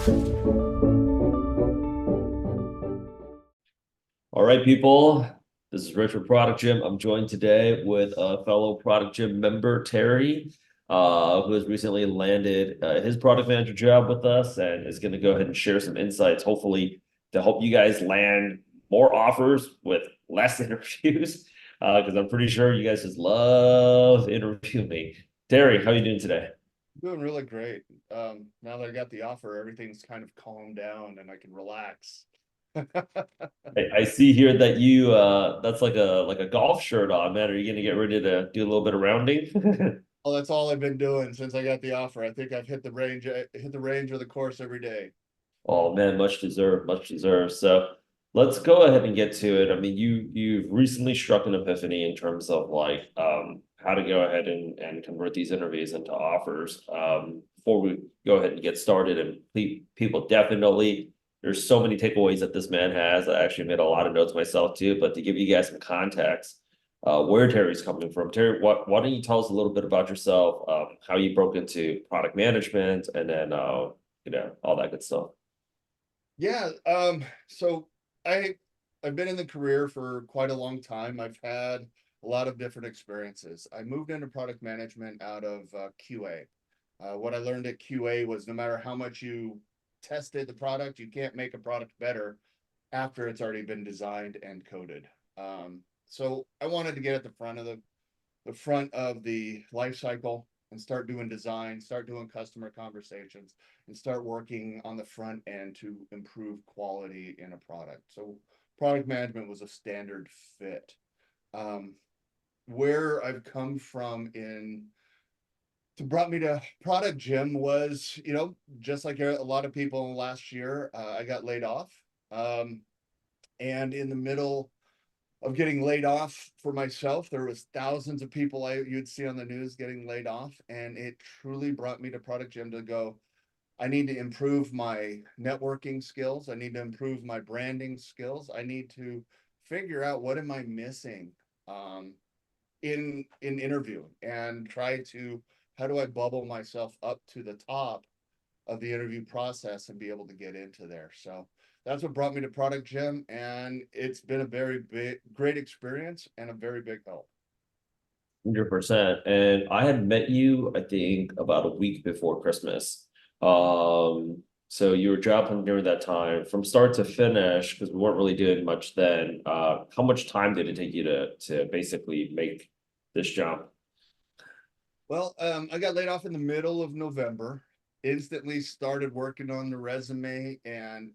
All right, people. This is Richard Product Gym. I'm joined today with a fellow Product Gym member, Terry, who has recently landed his product manager job with us and is going to go ahead and share some insights, hopefully, to help you guys land more offers with less interviews. Because I'm pretty sure you guys just love interviewing me. Terry, how are you doing today? Doing really great. Now that I got the offer, everything's kind of calmed down and I can relax. I see here that you that's like a golf shirt on, man. Are you gonna get ready to do a little bit of rounding? Well, that's all I've been doing since I got the offer. I think I've hit the range or the course every day. Oh man, much deserved, much deserved. So let's go ahead and get to it. I mean, you've recently struck an epiphany in terms of like how to go ahead and convert these interviews into offers. Before we go ahead and get started, and people definitely there's so many takeaways that this man has. I actually made a lot of notes myself too, but to give you guys some context, where Terry's coming from. Terry, why don't you tell us a little bit about yourself, how you broke into product management, and then all that good stuff. Yeah, so I I've been in the career for quite a long time. I've had a lot of different experiences. I moved into product management out of QA. What I learned at QA was no matter how much you tested the product, you can't make a product better after it's already been designed and coded. So I wanted to get at the front of the life cycle and start doing design, start doing customer conversations, and start working on the front end to improve quality in a product. So product management was a standard fit. Um, where I've come from in to brought me to product gym was, just like a lot of people last year, I got laid off. Um, and in the middle of getting laid off for myself, there was thousands of people you'd see on the news getting laid off, and it truly brought me to product gym to go, I need to improve my networking skills, I need to improve my branding skills, I need to figure out what am I missing um, in interviewing, and try to, how do I bubble myself up to the top of the interview process and be able to get into there. So that's what brought me to Product Gym, and it's been a very great experience and a very big help. 100%. And I had met you, I think, about a week before Christmas. So you were job hunting during that time from start to finish because we weren't really doing much then. How much time did it take you to basically make this jump? Well, I got laid off in the middle of November. Instantly started working on the resume and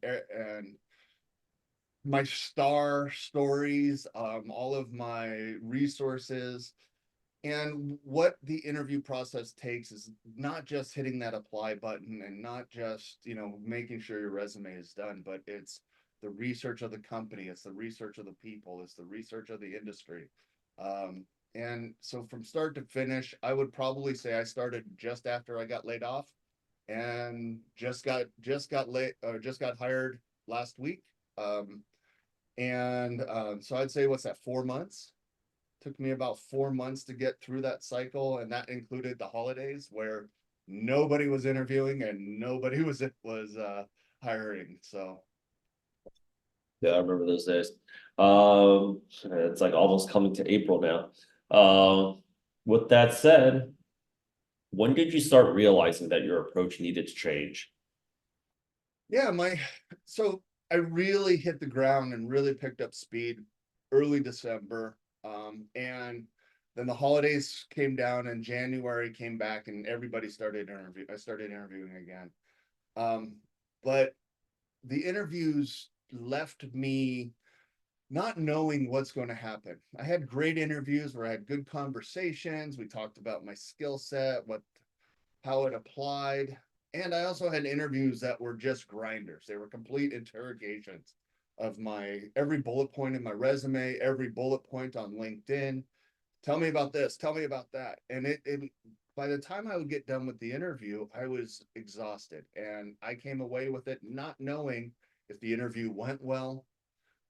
my star stories, all of my resources. And what the interview process takes is not just hitting that apply button and not just, making sure your resume is done, but it's the research of the company, it's the research of the people, it's the research of the industry. And so from start to finish, I would probably say I started just after I got laid off and just got hired last week. So I'd say, what's that, 4 months? Took me about 4 months to get through that cycle, and that included the holidays where nobody was interviewing and nobody was hiring. So Yeah, I remember those days. It's like almost coming to April now. With that said, when did you start realizing that your approach needed to change? yeah, so I really hit the ground and really picked up speed early December. And then the holidays came down and January came back and everybody started interview. I started interviewing again. Um, but the interviews left me not knowing what's going to happen. I had great interviews where I had good conversations. We talked about my skill set, how it applied. And I also had interviews that were just grinders. They were complete interrogations of my every bullet point in my resume, every bullet point on LinkedIn. Tell me about this, tell me about that. And it by the time I would get done with the interview, I was exhausted. And I came away with it not knowing if the interview went well,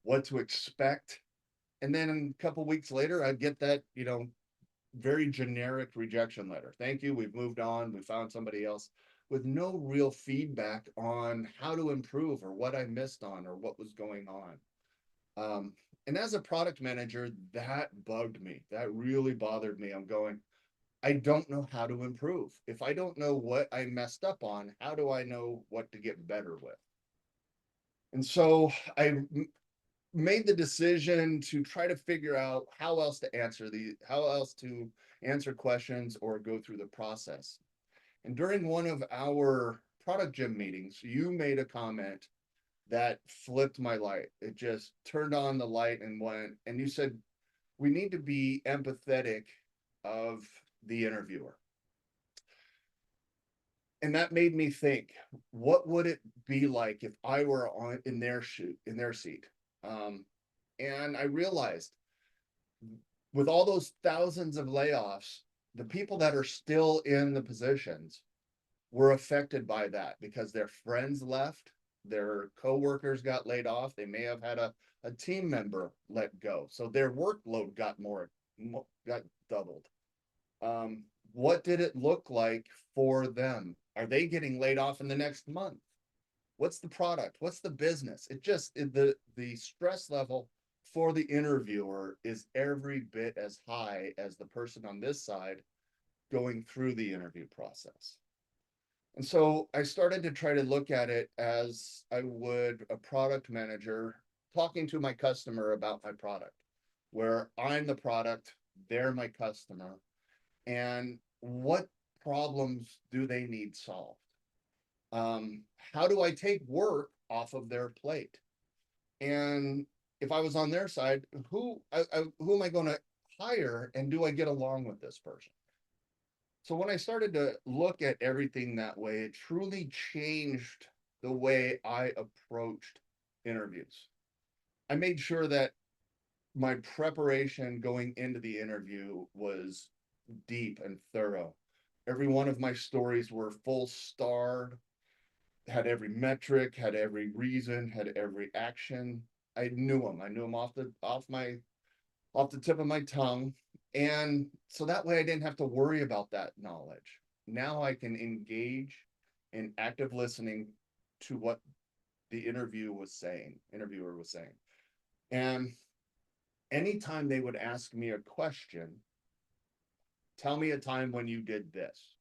what to expect. And then a couple weeks later, I'd get that, very generic rejection letter. Thank you. We've moved on. We found somebody else. with no real feedback on how to improve or what I missed on or what was going on. And as a product manager, that bugged me. That really bothered me. I'm going, I don't know how to improve. If I don't know what I messed up on, how do I know what to get better with? And so I made the decision to try to figure out how else to answer questions or go through the process. And during one of our product gym meetings, you made a comment that flipped my light. It just turned on the light and went, and you said, we need to be empathetic of the interviewer. And that made me think, what would it be like if I were in their seat? Um, and I realized with all those thousands of layoffs, the people that are still in the positions were affected by that because their friends left, their coworkers got laid off, they may have had a team member let go. So their workload got doubled. What did it look like for them? Are they getting laid off in the next month? What's the product? What's the business? The stress level for the interviewer is every bit as high as the person on this side going through the interview process. And so I started to try to look at it as I would a product manager talking to my customer about my product, where I'm the product, they're my customer, and what problems do they need solved? How do I take work off of their plate? And if I was on their side, who am I going to hire, and do I get along with this person? So when I started to look at everything that way, it truly changed the way I approached interviews. I made sure that my preparation going into the interview was deep and thorough. Every one of my stories were full starred, had every metric, had every reason, had every action. I knew them. I knew them off the tip of my tongue. And so that way I didn't have to worry about that knowledge. Now I can engage in active listening to what the interviewer was saying. And anytime they would ask me a question, tell me a time when you did this.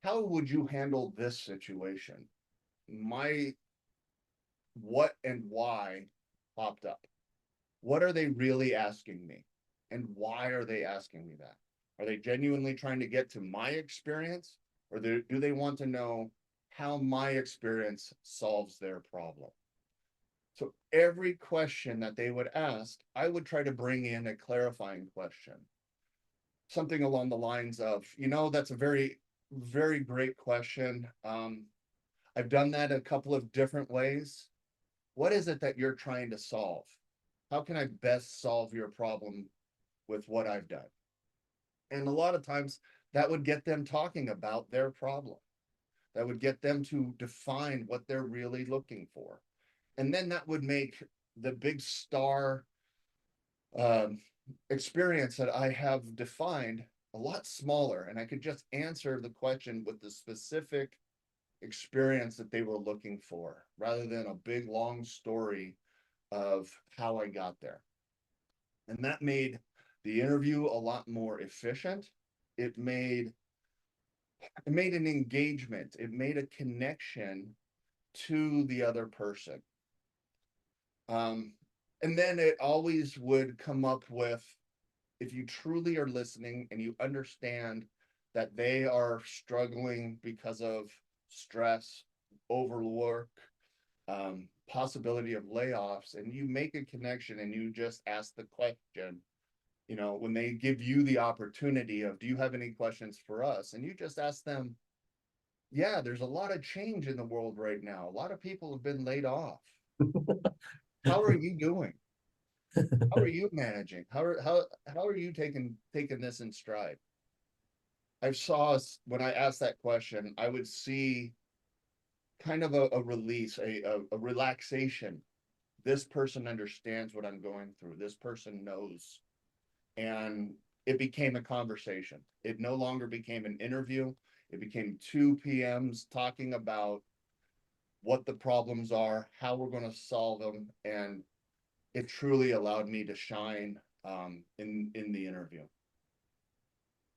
How would you handle this situation? My what and why popped up. What are they really asking me? And why are they asking me that? Are they genuinely trying to get to my experience? Or do they want to know how my experience solves their problem? So every question that they would ask, I would try to bring in a clarifying question. Something along the lines of, that's a very, very great question. I've done that a couple of different ways. What is it that you're trying to solve? How can I best solve your problem with what I've done? And a lot of times that would get them talking about their problem. That would get them to define what they're really looking for. And then that would make the big star um, experience that I have defined a lot smaller. And I could just answer the question with the specific experience that they were looking for rather than a big long story of how I got there. And that made the interview a lot more efficient. It made an engagement. It made a connection to the other person. Um, and then it always would come up with, if you truly are listening and you understand that they are struggling because of stress, overwork, possibility of layoffs, and you make a connection and you just ask the question, when they give you the opportunity of, do you have any questions for us? And you just ask them, yeah, there's a lot of change in the world right now. A lot of people have been laid off. How are you doing? How are you managing? How are you taking this in stride? I saw when I asked that question, I would see kind of a release, a relaxation. This person understands what I'm going through. This person knows. And it became a conversation. It no longer became an interview. It became two PMs talking about what the problems are, how we're going to solve them, and it truly allowed me to shine in the interview.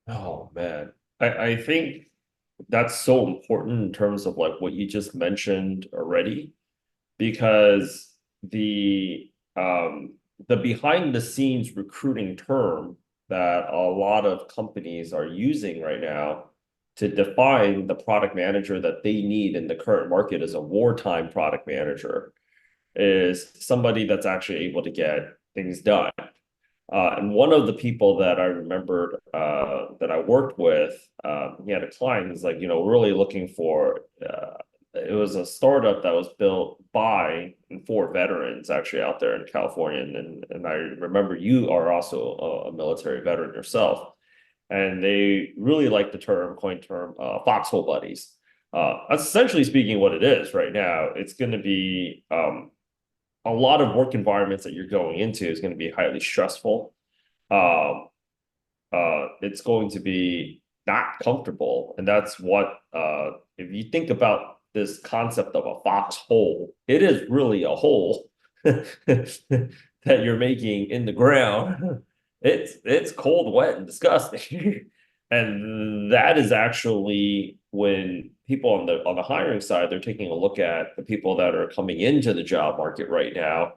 Oh man. I think that's so important in terms of like what you just mentioned already, because the behind the scenes recruiting term that a lot of companies are using right now to define the product manager that they need in the current market as a wartime product manager is somebody that's actually able to get things done. And one of the people that I remembered that I worked with, he had a client who's like, really looking for, it was a startup that was built by and for veterans actually out there in California. And I remember you are also a military veteran yourself. And they really like the coin term, foxhole buddies. That's essentially speaking what it is right now. It's going to be a lot of work environments that you're going into is going to be highly stressful. Um, it's going to be not comfortable, and that's what if you think about this concept of a foxhole, it is really a hole that you're making in the ground. It's cold, wet, and disgusting. And that is actually when people on the hiring side, they're taking a look at the people that are coming into the job market right now.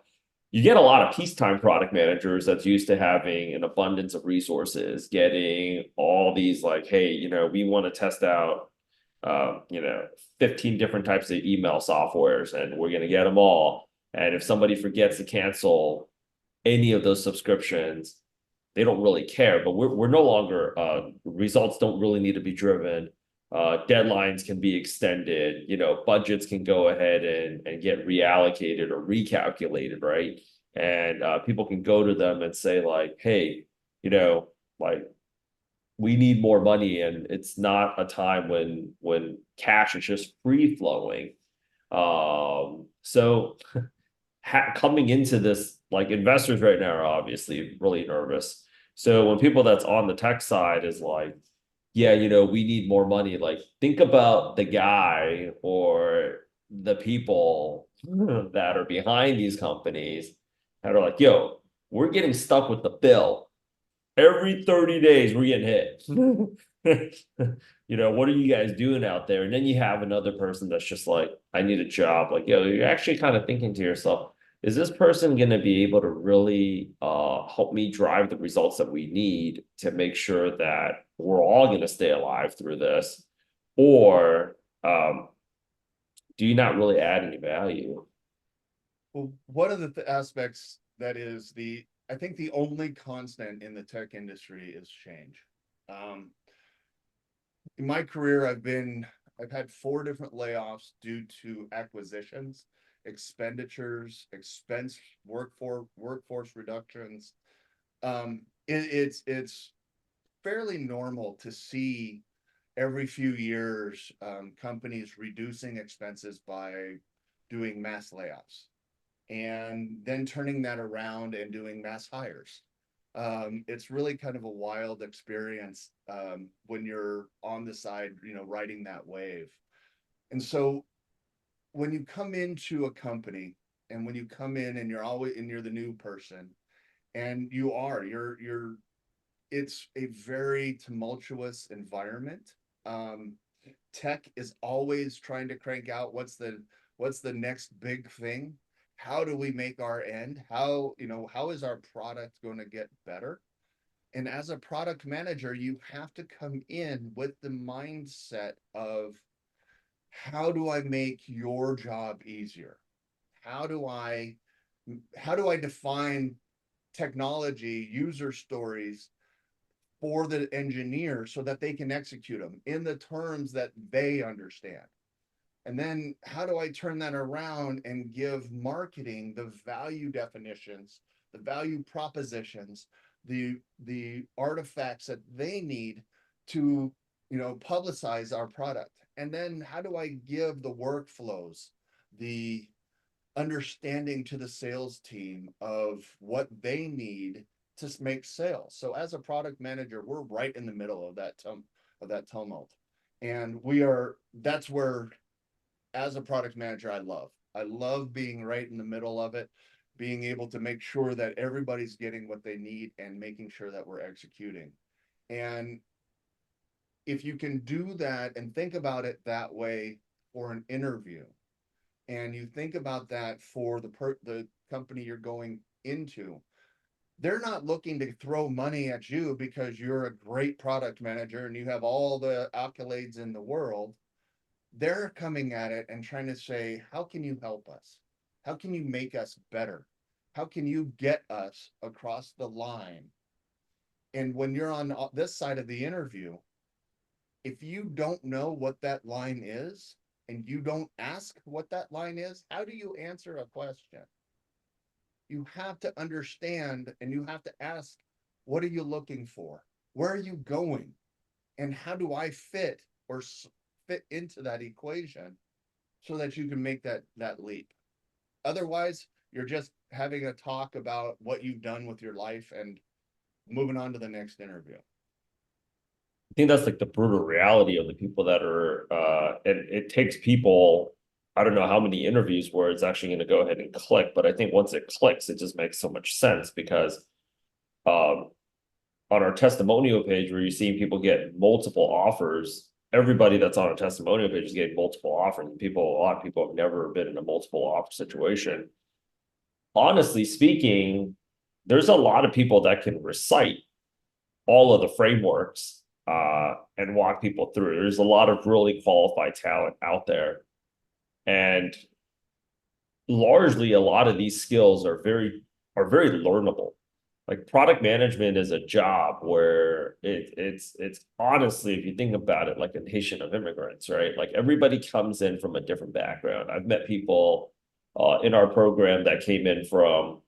You get a lot of peacetime product managers that's used to having an abundance of resources, getting all these like, hey, we want to test out 15 different types of email softwares and we're going to get them all. And if somebody forgets to cancel any of those subscriptions, they don't really care. But we're no longer results don't really need to be driven. Deadlines can be extended. Budgets can go ahead and get reallocated or recalculated, right? And people can go to them and say like, hey, like we need more money, and it's not a time when cash is just free flowing. So coming into this, like investors right now are obviously really nervous. So when people that's on the tech side is like, yeah, we need more money. Like, think about the guy or the people that are behind these companies that are like, yo, we're getting stuck with the bill. Every 30 days, we're getting hit. What are you guys doing out there? And then you have another person that's just like, I need a job. Like, yo, you're actually kind of thinking to yourself, is this person going to be able to really help me drive the results that we need to make sure that we're all going to stay alive through this? Or do you not really add any value? Well, one of the aspects that is I think the only constant in the tech industry is change. Um, in my career, I've had 4 different layoffs due to acquisitions, expenditures, workforce reductions. It's fairly normal to see every few years companies reducing expenses by doing mass layoffs and then turning that around and doing mass hires. It's really kind of a wild experience when you're on the side, riding that wave. And so when you come into a company and when you come in and you're the new person and you're it's a very tumultuous environment. Um, Tech is always trying to crank out what's the next big thing. How do we make our end? How is our product going to get better? And as a product manager, you have to come in with the mindset of how do I make your job easier? How do I how do I define technology, user stories for the engineer so that they can execute them in the terms that they understand? And then how do I turn that around and give marketing the value definitions, the value propositions, the artifacts that they need to, publicize our product? And then how do I give the workflows, the understanding to the sales team of what they need to make sales? So as a product manager, we're right in the middle of that tumult. And that's where, as a product manager, I love being right in the middle of it, being able to make sure that everybody's getting what they need and making sure that we're executing. And if you can do that and think about it that way for an interview, and you think about that for the company you're going into, they're not looking to throw money at you because you're a great product manager and you have all the accolades in the world. They're coming at it and trying to say, how can you help us? How can you make us better? How can you get us across the line? And when you're on this side of the interview, if you don't know what that line is and you don't ask what that line is, how do you answer a question? You have to understand and you have to ask, what are you looking for? Where are you going? And how do I fit into that equation so that you can make that leap? Otherwise, you're just having a talk about what you've done with your life and moving on to the next interview. I think that's like the brutal reality of the people that are, and it takes people, I don't know how many interviews where it's actually going to go ahead and click, but I think once it clicks, it just makes so much sense because um, on our testimonial page where you're seeing people get multiple offers, everybody that's on a testimonial page is getting multiple offers. And a lot of people have never been in a multiple offer situation. Honestly speaking, there's a lot of people that can recite all of the frameworks and walk people through. There's a lot of really qualified talent out there. And largely a lot of these skills are very learnable. Like product management is a job where it's honestly, if you think about it, like a nation of immigrants, right? Like everybody comes in from a different background. I've met people in our program that came in from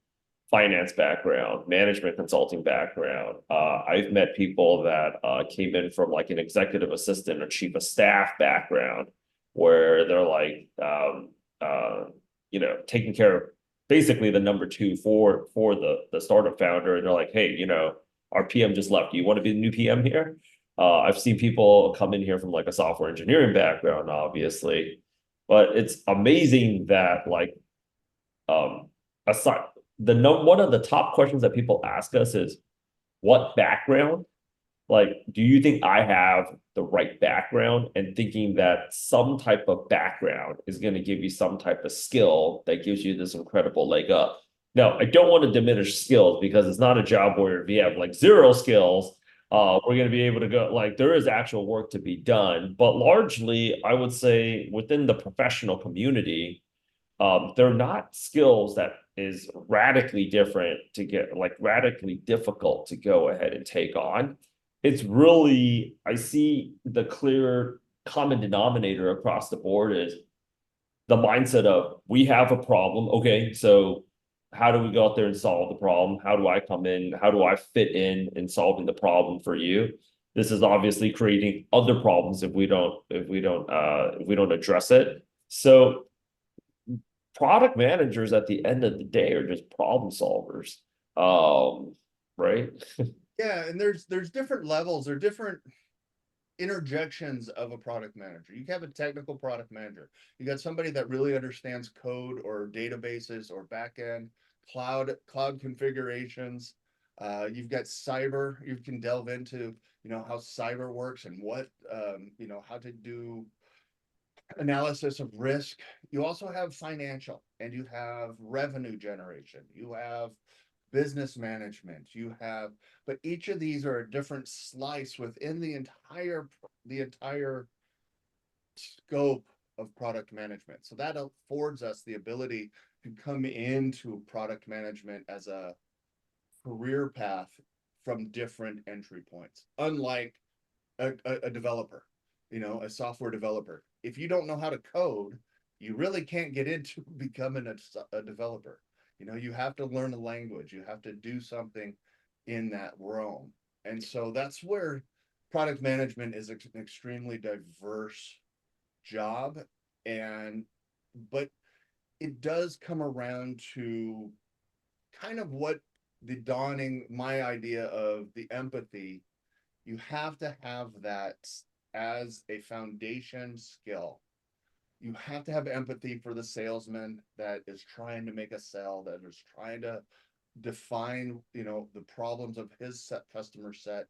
finance background, management consulting background. I've met people that came in from like an executive assistant or chief of staff background, where they're like, taking care of basically the number two for the startup founder, and they're like, hey, our PM just left. Do you want to be the new PM here? I've seen people come in here from like a software engineering background, obviously, but it's amazing that like aside one of the top questions that people ask us is what background, like, do you think I have the right background? And thinking that some type of background is going to give you some type of skill that gives you this incredible leg up. Now, I don't want to diminish skills because it's not a job where if you have like zero skills, we're going to be able to go, like, there is actual work to be done. But largely, I would say within the professional community, they're not skills that is radically different to get, like radically difficult to go ahead and take on. It's really, I see the clear common denominator across the board is the mindset of we have a problem. Okay, so how do we go out there and solve the problem? How do I come in? How do I fit in solving the problem for you? This is obviously creating other problems if we don't address it. So product managers at the end of the day are just problem solvers. Right? Yeah, and there's different levels or different interjections of a product manager. You have a technical product manager. You got somebody that really understands code or databases or backend, cloud configurations. You've got cyber. You can delve into how cyber works and what how to do analysis of risk. You also have financial and you have revenue generation. You have business management. But each of these are a different slice within the entire scope of product management. So that affords us the ability to come into product management as a career path from different entry points, unlike a developer, a software developer. If you don't know how to code, you really can't get into becoming a developer. You have to learn a language, you have to do something in that realm. And so that's where product management is an extremely diverse job. But it does come around to kind of what my idea of the empathy. You have to have that as a foundation skill. You have to have empathy for the salesman that is trying to make a sell, that is trying to define, the problems of his customer set,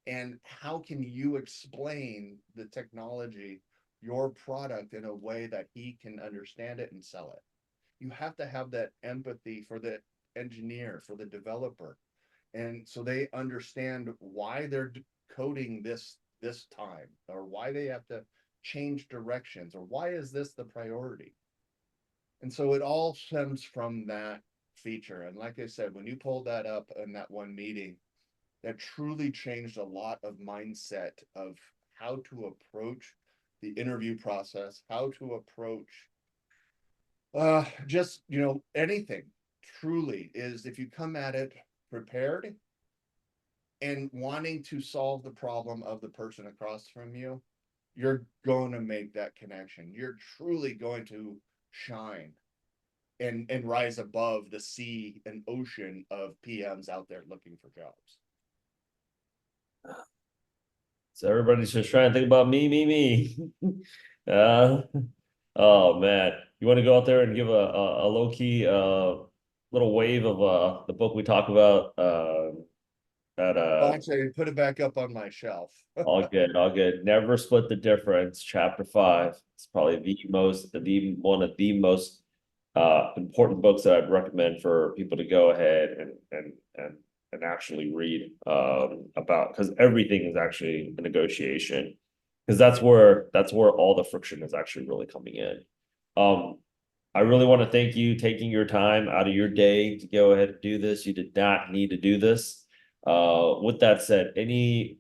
and how can you explain the technology, your product, in a way that he can understand it and sell it. You have to have that empathy for the engineer, for the developer, and so they understand why they're coding this time, or why they have to change directions, or why is this the priority. And so it all stems from that feature. And like I said, when you pulled that up in that one meeting, that truly changed a lot of mindset of how to approach the interview process, how to approach just, anything. Truly is, if you come at it prepared and wanting to solve the problem of the person across from you, you're going to make that connection. You're truly going to shine and rise above the sea and ocean of PMs out there looking for jobs. So everybody's just trying to think about me. uh, oh man, you want to go out there and give a low key little wave of the book we talk about at Oh, actually, put it back up on my shelf. all good, all good. Never Split the Difference, chapter 5. It's probably the one of the most important books that I'd recommend for people to go ahead and actually read about, because everything is actually a negotiation, because that's where all the friction is actually really coming in. I really want to thank you taking your time out of your day to go ahead and do this. You did not need to do this. With that said, any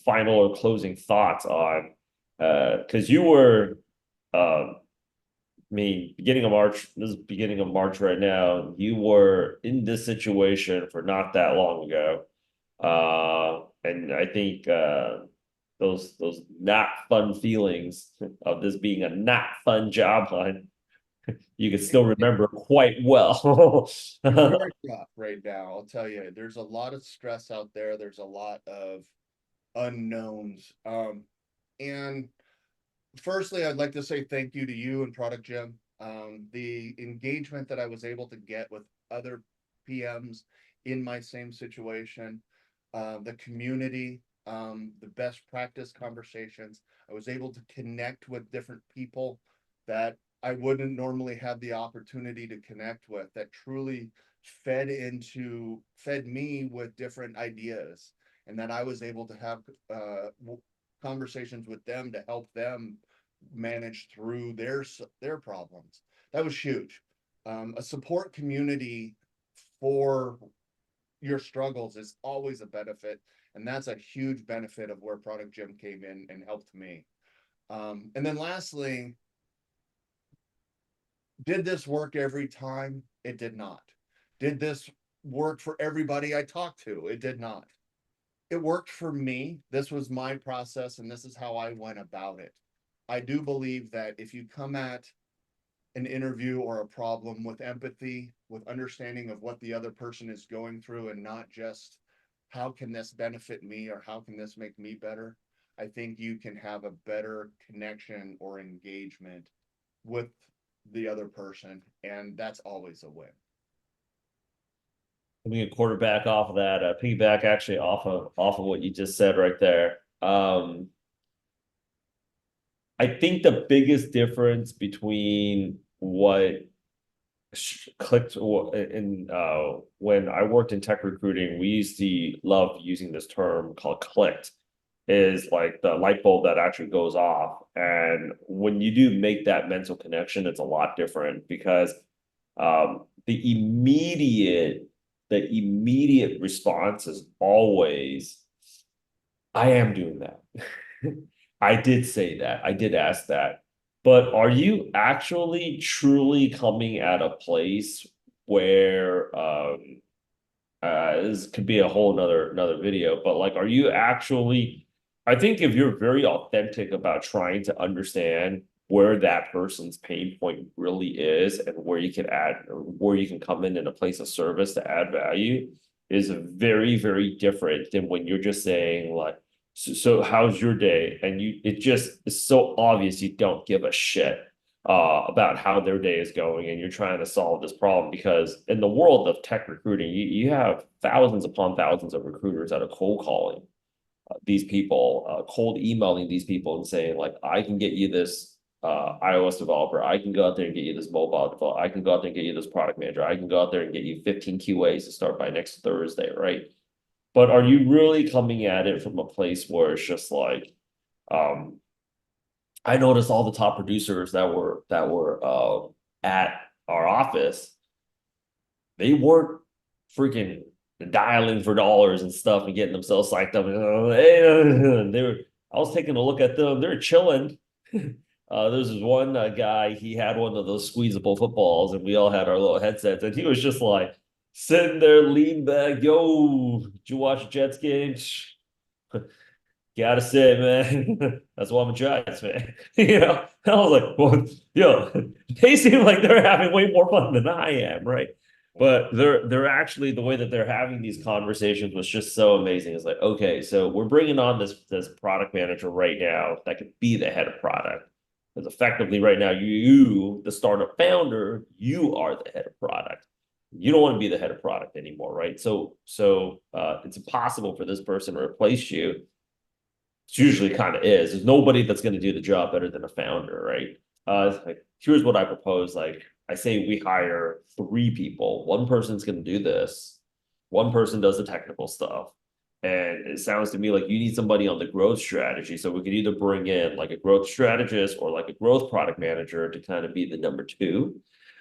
final or closing thoughts on because you were I mean, beginning of March, this is beginning of March right now. You were in this situation for not that long ago. And I think those not fun feelings of this being a not fun job hunt, you can still remember quite well. It's very tough right now. I'll tell you, there's a lot of stress out there. There's a lot of unknowns. And firstly, I'd like to say thank you to you and Product Gym. The engagement that I was able to get with other PMs in my same situation, the community, the best practice conversations. I was able to connect with different people that I wouldn't normally have the opportunity to connect with, that truly fed me with different ideas, and that I was able to have conversations with them to help them manage through their problems. That was huge. A support community for your struggles is always a benefit, and that's a huge benefit of where Product Gym came in and helped me. And then lastly, did this work every time? It did not. Did this work for everybody I talked to? It did not. It worked for me. This was my process, and this is how I went about it. I do believe that if you come at an interview or a problem with empathy, with understanding of what the other person is going through, and not just how can this benefit me or how can this make me better, I think you can have a better connection or engagement with the other person, and that's always a win. Let me get quarterback off of that. Piggyback actually off of what you just said right there. I think the biggest difference between what clicked in when I worked in tech recruiting, we used to love using this term called clicked, is like the light bulb that actually goes off. And when you do make that mental connection, it's a lot different, because the immediate response is always, I am doing that. I did say that. I did ask that. But are you actually truly coming at a place where this could be a whole another video, but like, are you actually, I think if you're very authentic about trying to understand where that person's pain point really is, and where you can add, or where you can come in a place of service to add value, is very, very different than when you're just saying like, so how's your day? And it just is so obvious you don't give a shit about how their day is going, and you're trying to solve this problem because in the world of tech recruiting, you have thousands upon thousands of recruiters that are cold calling these people, cold emailing these people and saying like, I can get you this iOS developer, I can go out there and get you this mobile developer, I can go out there and get you this product manager, I can go out there and get you 15 QAs to start by next Thursday, right? But are you really coming at it from a place where it's just like, um, I noticed all the top producers that were at our office, they weren't freaking dialing for dollars and stuff and getting themselves psyched up. They were. I was taking a look at them. They're chilling. There's this one guy. He had one of those squeezable footballs, and we all had our little headsets, and he was just like sitting there, lean back. Yo, did you watch Jets game? Gotta say, man, that's why I'm a Giants fan. I was like, well, they seem like they're having way more fun than I am, right? But they're actually the way that they're having these conversations was just so amazing. It's like, okay, so we're bringing on this product manager right now that could be the head of product. Because effectively, right now, the startup founder, you are the head of product. You don't want to be the head of product anymore, right? So it's impossible for this person to replace you. It usually kind of is. There's nobody that's going to do the job better than a founder, right? Like, here's what I propose. Like, I say we hire three people. One person's going to do this. One person does the technical stuff. And it sounds to me like you need somebody on the growth strategy. So we could either bring in like a growth strategist or like a growth product manager to kind of be the number two.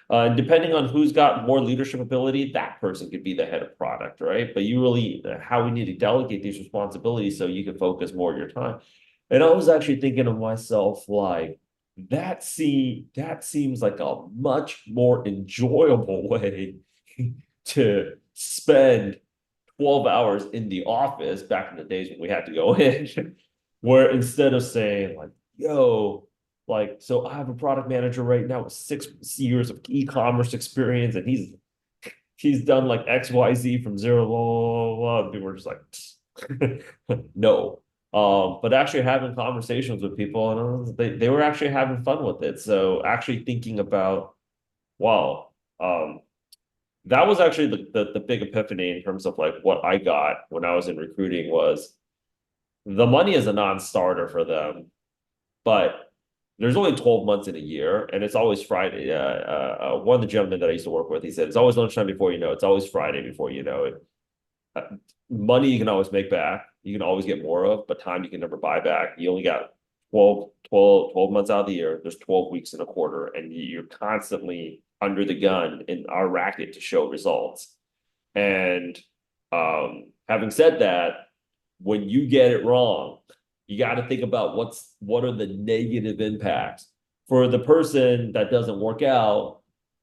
And depending on who's got more leadership ability, that person could be the head of product, right? But you really, how we need to delegate these responsibilities so you can focus more of your time. And I was actually thinking to myself, like, that seems like a much more enjoyable way to spend 12 hours in the office back in the days when we had to go in, where instead of saying like, yo, like, so I have a product manager right now with 6 years of e-commerce experience, and he's done like XYZ from zero, blah, blah, blah, blah. People were just like, no. But actually having conversations with people, and they were actually having fun with it. So actually thinking about, wow, that was actually the big epiphany in terms of like what I got when I was in recruiting was the money is a non-starter for them, but there's only 12 months in a year, and it's always Friday. One of the gentlemen that I used to work with, he said, it's always lunchtime before you know it. It's always Friday before you know it. Uh, Money you can always make back. You can always get more of, but time you can never buy back. You only got 12 months out of the year. There's 12 weeks in a quarter, and you're constantly under the gun in our racket to show results. And having said that, when you get it wrong, you got to think about what are the negative impacts for the person that doesn't work out.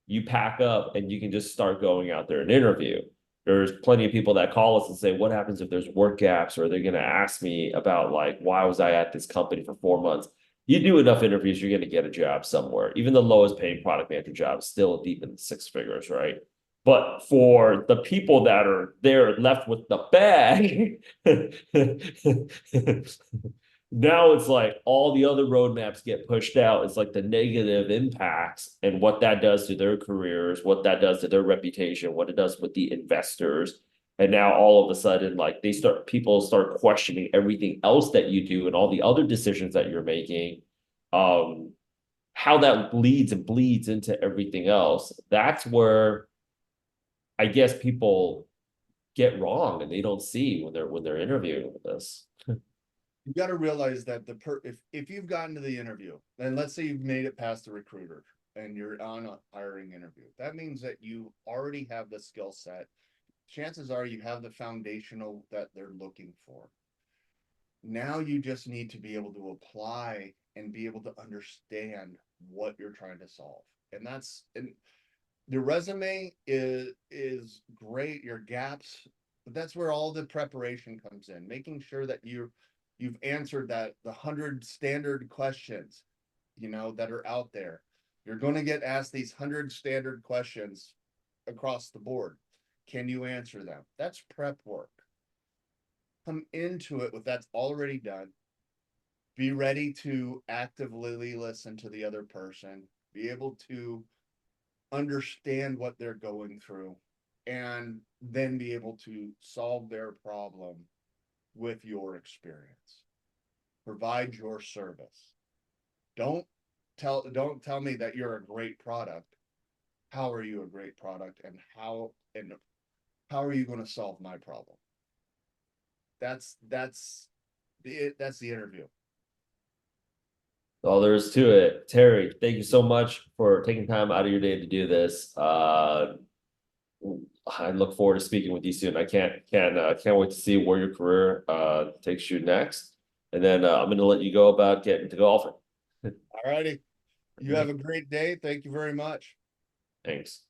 You pack up and you can just start going out there and interview. There's plenty of people that call us and say, what happens if there's work gaps, or they're going to ask me about like, why was I at this company for 4 months? You do enough interviews, you're going to get a job somewhere. Even the lowest paying product manager job is still deep in six figures, right? But for the people that are there left with the bag, now it's like all the other roadmaps get pushed out. It's like the negative impacts and what that does to their careers, what that does to their reputation, what it does with the investors. And now all of a sudden, like people start questioning everything else that you do and all the other decisions that you're making. Um, how that bleeds and bleeds into everything else. That's where I guess people get wrong and they don't see when they're interviewing with this. You got to realize that if you've gotten to the interview, and let's say you've made it past the recruiter and you're on a hiring interview, that means that you already have the skill set. Chances are you have the foundational that they're looking for. Now you just need to be able to apply and be able to understand what you're trying to solve. And the resume is great, your gaps, but that's where all the preparation comes in, making sure that you've answered the 100 standard questions, that are out there. You're going to get asked these 100 standard questions across the board. Can you answer them? That's prep work. come into it with that's already done. Be ready to actively listen to the other person, be able to understand what they're going through, and then be able to solve their problem with your experience. Provide your service. Don't don't tell me that you're a great product. How are you a great product, and how are you going to solve my problem? That's the interview. All there is to it. Terry, thank you so much for taking time out of your day to do this. I look forward to speaking with you soon. I can't wait to see where your career takes you next. And then I'm going to let you go about getting to golfing. All righty. You have a great day. Thank you very much. Thanks.